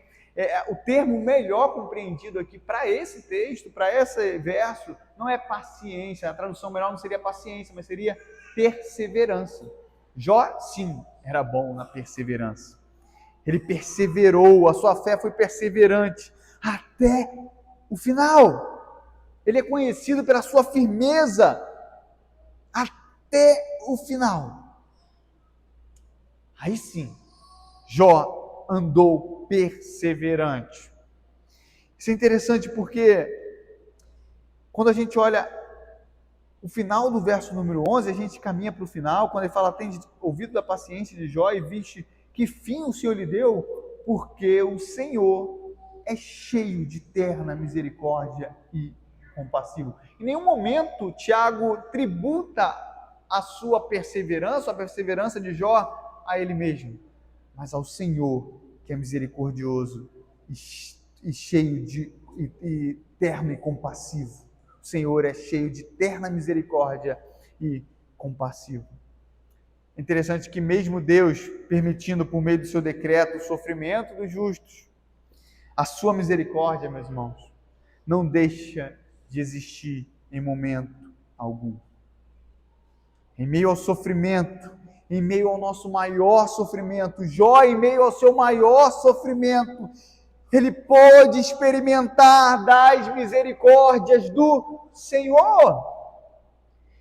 o termo melhor compreendido aqui para esse texto, para esse verso, não é paciência. A tradução melhor não seria paciência, mas seria perseverança. Jó, sim, era bom na perseverança. Ele perseverou, a sua fé foi perseverante até o final. Ele é conhecido pela sua firmeza até o final. Aí sim, Jó andou perseverante. Isso é interessante porque quando a gente olha o final do verso número 11, a gente caminha para o final, quando ele fala, tende ouvido da paciência de Jó e viste que fim o Senhor lhe deu, porque o Senhor é cheio de terna misericórdia e compassivo. Em nenhum momento Tiago tributa a sua perseverança, a perseverança de Jó a ele mesmo, mas ao Senhor, que é misericordioso e cheio de terno e compassivo. O Senhor é cheio de terna misericórdia e compassivo. É interessante que mesmo Deus permitindo por meio do seu decreto o sofrimento dos justos, a sua misericórdia, meus irmãos, não deixa de existir em momento algum. Em meio ao sofrimento, em meio ao nosso maior sofrimento, Jó, em meio ao seu maior sofrimento, ele pôde experimentar das misericórdias do Senhor.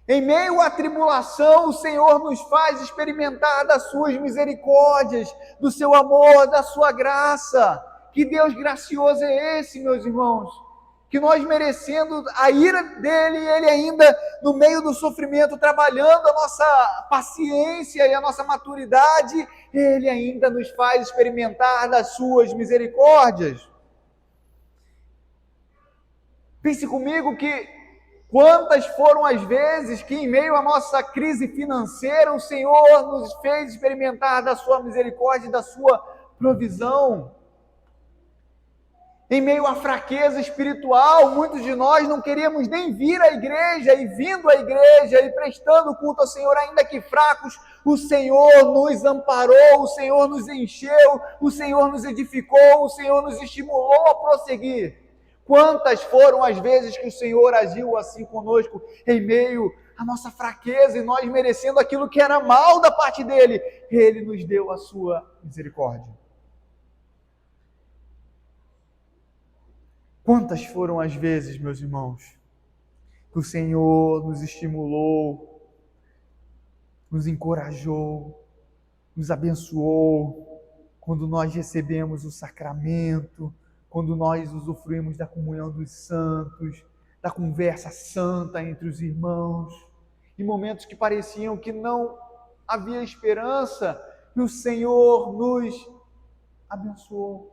Em meio à tribulação, o Senhor nos faz experimentar das suas misericórdias, do seu amor, da sua graça. Que Deus gracioso é esse, meus irmãos? Que nós merecendo a ira dele, ele ainda no meio do sofrimento, trabalhando a nossa paciência e a nossa maturidade, ele ainda nos faz experimentar das suas misericórdias. Pense comigo que quantas foram as vezes que em meio à nossa crise financeira, o Senhor nos fez experimentar da sua misericórdia e da sua provisão. Em meio à fraqueza espiritual, muitos de nós não queríamos nem vir à igreja, e vindo à igreja e prestando culto ao Senhor, ainda que fracos, o Senhor nos amparou, o Senhor nos encheu, o Senhor nos edificou, o Senhor nos estimulou a prosseguir. Quantas foram as vezes que o Senhor agiu assim conosco, em meio à nossa fraqueza, e nós merecendo aquilo que era mal da parte dele, ele nos deu a sua misericórdia. Quantas foram as vezes, meus irmãos, que o Senhor nos estimulou, nos encorajou, nos abençoou, quando nós recebemos o sacramento, quando nós usufruímos da comunhão dos santos, da conversa santa entre os irmãos, em momentos que pareciam que não havia esperança, e o Senhor nos abençoou.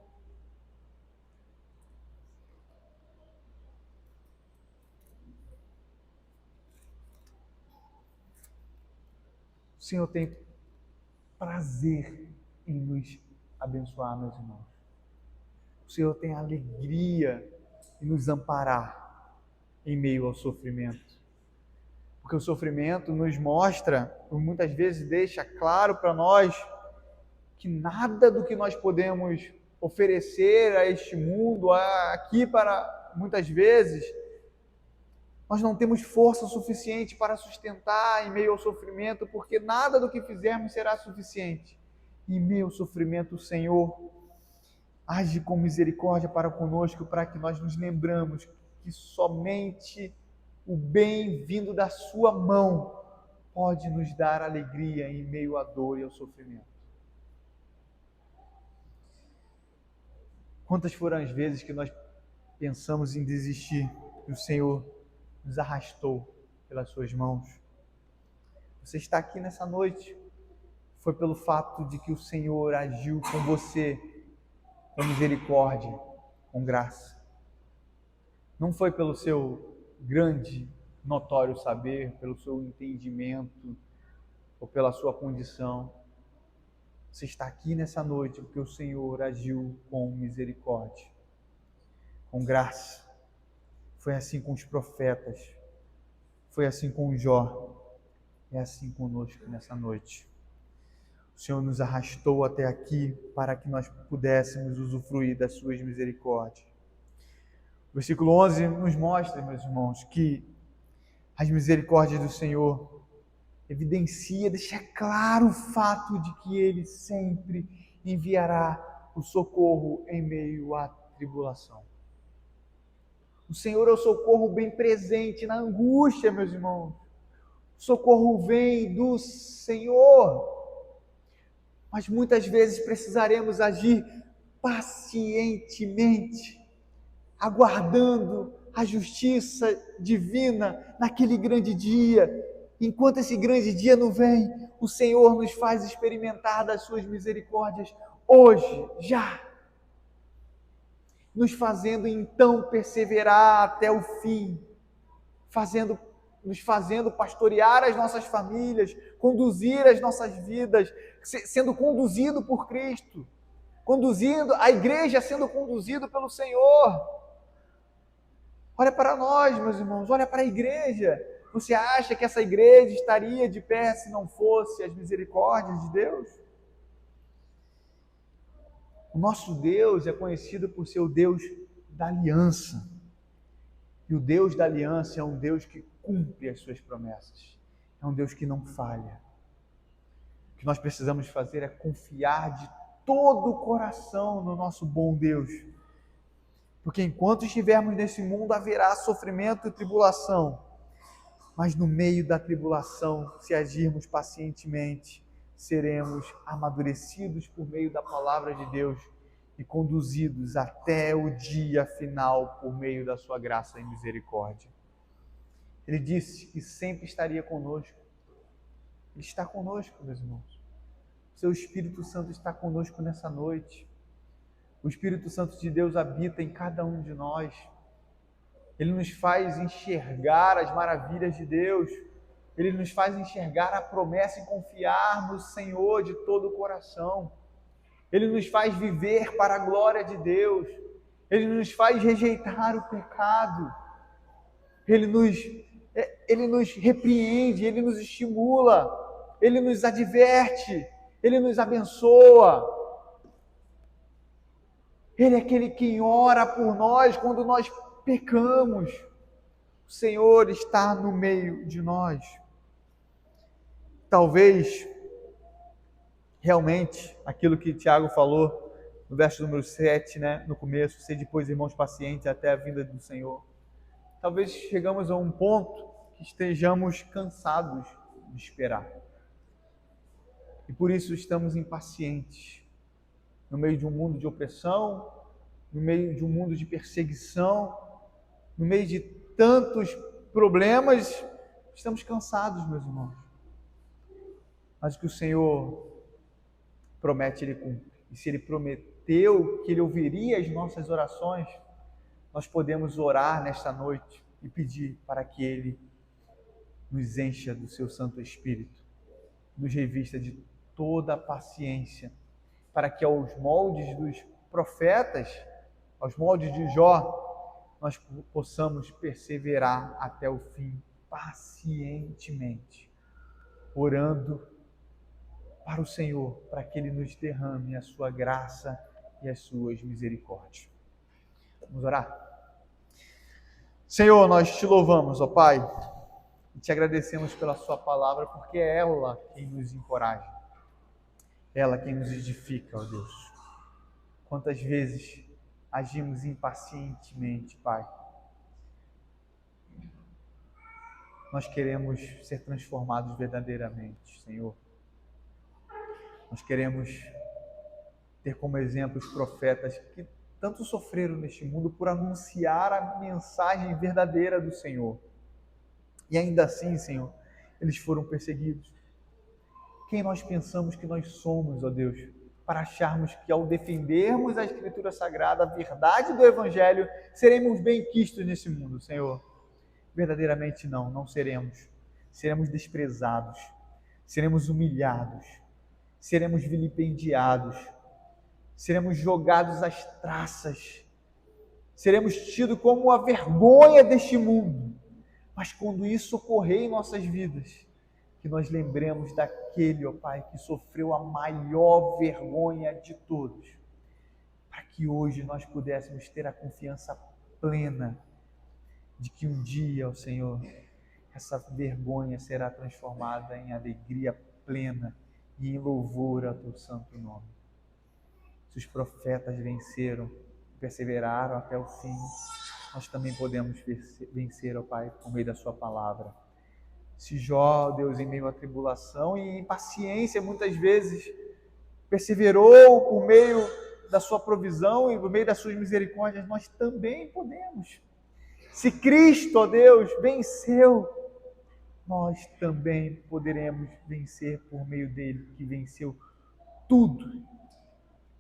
O Senhor tem prazer em nos abençoar, meus irmãos. O Senhor tem alegria em nos amparar em meio ao sofrimento. Porque o sofrimento nos mostra, muitas vezes deixa claro para nós, que nada do que nós podemos oferecer a este mundo, aqui para muitas vezes, nós não temos força suficiente para sustentar em meio ao sofrimento, porque nada do que fizermos será suficiente. Em meio ao sofrimento, o Senhor Age com misericórdia para conosco, para que nós nos lembramos que somente o bem vindo da sua mão pode nos dar alegria em meio à dor e ao sofrimento. Quantas foram as vezes que nós pensamos em desistir e o Senhor nos arrastou pelas suas mãos? Você está aqui nessa noite, foi pelo fato de que o Senhor agiu com você com misericórdia, com graça. Não foi pelo seu grande, notório saber, pelo seu entendimento ou pela sua condição. Você está aqui nessa noite porque o Senhor agiu com misericórdia, com graça. Foi assim com os profetas, foi assim com Jó, é assim conosco nessa noite. O Senhor nos arrastou até aqui para que nós pudéssemos usufruir das suas misericórdias. O versículo 11 nos mostra, meus irmãos, que as misericórdias do Senhor evidencia, deixa claro o fato de que Ele sempre enviará o socorro em meio à tribulação. O Senhor é o socorro bem presente na angústia, meus irmãos. O socorro vem do Senhor. Mas muitas vezes precisaremos agir pacientemente, aguardando a justiça divina naquele grande dia. Enquanto esse grande dia não vem, o Senhor nos faz experimentar das suas misericórdias hoje, já, nos fazendo então perseverar até o fim, nos fazendo pastorear as nossas famílias, conduzir as nossas vidas, sendo conduzido por Cristo, conduzindo a igreja, sendo conduzido pelo Senhor. Olha para nós, meus irmãos, olha para a igreja. Você acha que essa igreja estaria de pé se não fosse as misericórdias de Deus? O nosso Deus é conhecido por ser o Deus da aliança. E o Deus da aliança é um Deus que cumpre as suas promessas. É um Deus que não falha. O que nós precisamos fazer é confiar de todo o coração no nosso bom Deus. Porque enquanto estivermos nesse mundo, haverá sofrimento e tribulação. Mas no meio da tribulação, se agirmos pacientemente, seremos amadurecidos por meio da palavra de Deus e conduzidos até o dia final por meio da sua graça e misericórdia. Ele disse que sempre estaria conosco. Ele está conosco, meus irmãos. O seu Espírito Santo está conosco nessa noite. O Espírito Santo de Deus habita em cada um de nós. Ele nos faz enxergar as maravilhas de Deus. Ele nos faz enxergar a promessa e confiar no Senhor de todo o coração. Ele nos faz viver para a glória de Deus. Ele nos faz rejeitar o pecado. Ele nos repreende, Ele nos estimula, Ele nos adverte, Ele nos abençoa. Ele é aquele que ora por nós quando nós pecamos. O Senhor está no meio de nós. Talvez, realmente, aquilo que Tiago falou no verso número 7, no começo, sede, pois, irmãos, pacientes até a vinda do Senhor. Talvez chegamos a um ponto que estejamos cansados de esperar. E por isso estamos impacientes. No meio de um mundo de opressão, no meio de um mundo de perseguição, no meio de tantos problemas, estamos cansados, meus irmãos. Mas o que o Senhor promete, Ele cumpre. E se Ele prometeu que Ele ouviria as nossas orações, nós podemos orar nesta noite e pedir para que Ele nos encha do seu Santo Espírito, nos revista de toda a paciência, para que aos moldes dos profetas, aos moldes de Jó, nós possamos perseverar até o fim, pacientemente, orando para o Senhor, para que Ele nos derrame a sua graça e as suas misericórdias. Vamos orar? Senhor, nós te louvamos, ó Pai, e te agradecemos pela sua palavra, porque é ela quem nos encoraja, ela quem nos edifica, ó Deus. Quantas vezes agimos impacientemente, Pai. Nós queremos ser transformados verdadeiramente, Senhor. Nós queremos ter como exemplo os profetas que tanto sofreram neste mundo por anunciar a mensagem verdadeira do Senhor. E ainda assim, Senhor, eles foram perseguidos. Quem nós pensamos que nós somos, ó Deus, para acharmos que ao defendermos a Escritura Sagrada, a verdade do Evangelho, seremos bem-quistos nesse mundo, Senhor? Verdadeiramente não seremos. Seremos desprezados, seremos humilhados, seremos vilipendiados, seremos jogados às traças, seremos tidos como a vergonha deste mundo. Mas quando isso ocorrer em nossas vidas, que nós lembremos daquele, ó Pai, que sofreu a maior vergonha de todos, para que hoje nós pudéssemos ter a confiança plena de que um dia, ó Senhor, essa vergonha será transformada em alegria plena e em louvor ao teu santo nome. Se os profetas venceram, perseveraram até o fim, nós também podemos vencer, ó Pai, por meio da sua palavra. Se Jó, Deus, em meio à tribulação e em paciência, muitas vezes, perseverou por meio da sua provisão e por meio das suas misericórdias, nós também podemos. Se Cristo, ó Deus, venceu, nós também poderemos vencer por meio dele, que venceu tudo,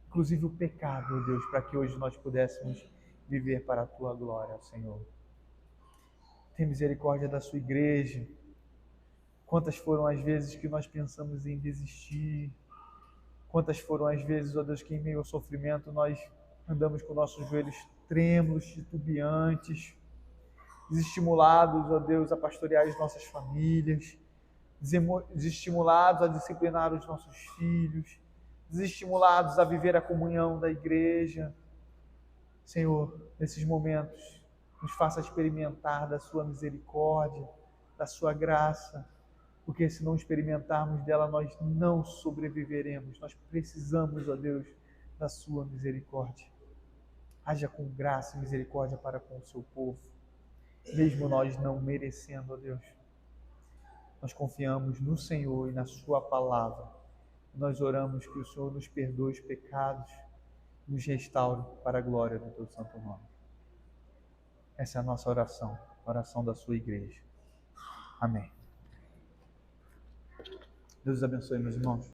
inclusive o pecado, ó Deus, para que hoje nós pudéssemos viver para a tua glória, Senhor. Tem misericórdia da sua igreja. Quantas foram as vezes que nós pensamos em desistir? Quantas foram as vezes, ó Deus, que em meio ao sofrimento nós andamos com nossos joelhos trêmulos, titubeantes, desestimulados, ó Deus, a pastorear as nossas famílias, desestimulados a disciplinar os nossos filhos, desestimulados a viver a comunhão da igreja. Senhor, nesses momentos, nos faça experimentar da sua misericórdia, da sua graça, porque se não experimentarmos dela, nós não sobreviveremos. Nós precisamos, ó Deus, da sua misericórdia. Haja com graça e misericórdia para com o seu povo, mesmo nós não merecendo, ó Deus. Nós confiamos no Senhor e na sua palavra. Nós oramos que o Senhor nos perdoe os pecados, nos restaure para a glória do teu santo nome. Essa é a nossa oração, a oração da sua igreja. Amém. Deus abençoe, meus irmãos.